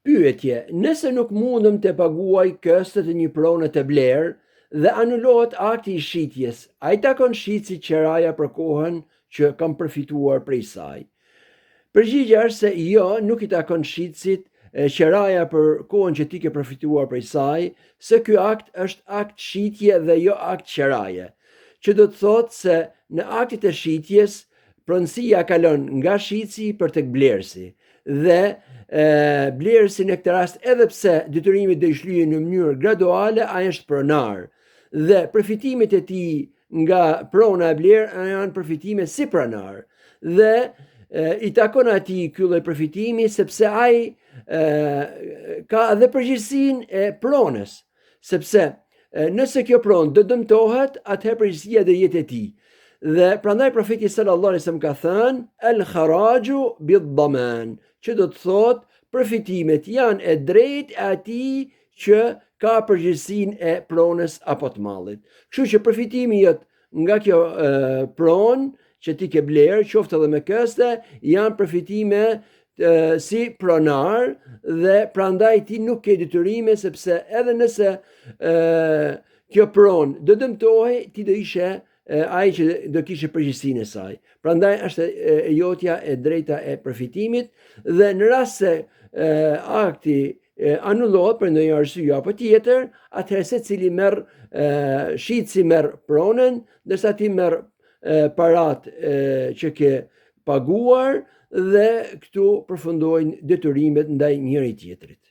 Pyetje, nëse nuk mundëm të paguaj kostot e një prone të blerë dhe anulohet akti i shitjes, a i takon shitësit qeraja për kohën që kam përfituar prej saj? Përgjigja është se jo, nuk i takon shitësit qeraja për kohën që ti ke përfituar prej saj, se ky akt është akt shitje dhe jo akt qeraje, që do të thotë se në aktit e shitjes pronësia kalon nga shitësi për tek blerësi dhe blerësi në këtë rast, edhe pse detyrimit do i shlyhen në mënyrë graduale, ai është pronar dhe përfitimet e tij nga prona e blerë janë përfitime si pronar dhe i takon atij ky lloj përfitimi sepse ai ka edhe përgjegjësinë e pronës, sepse nëse kjo pronë do dëmtohet, atëherë përgjegjësia do jetë e tij. Dhe prandaj profeti sallallahu alaihi wasallam ka thënë el-kharaju bid-daman, që do të thotë përfitimet janë e drejtë e atij që ka përgjegjësinë e pronës apo të mallit. Kështu që përfitimi jot nga kjo pronë që ti ke blerë, qoftë edhe me koste, janë përfitime si pronar dhe prandaj ti nuk ke detyrime, sepse edhe nëse kjo pronë do dëmtohej, ti do ishe ai që do kishe përgjegjësinë e saj. Prandaj është e jotja e drejta e përfitimit dhe në rast se akti anullohet për ndonjë arsye apo tjetër, atëherë secili merr shitësi merr pronën, ndërsa ti merr parat që ke paguar dhe këtu përfundojnë detyrimet ndaj njëri tjetrit.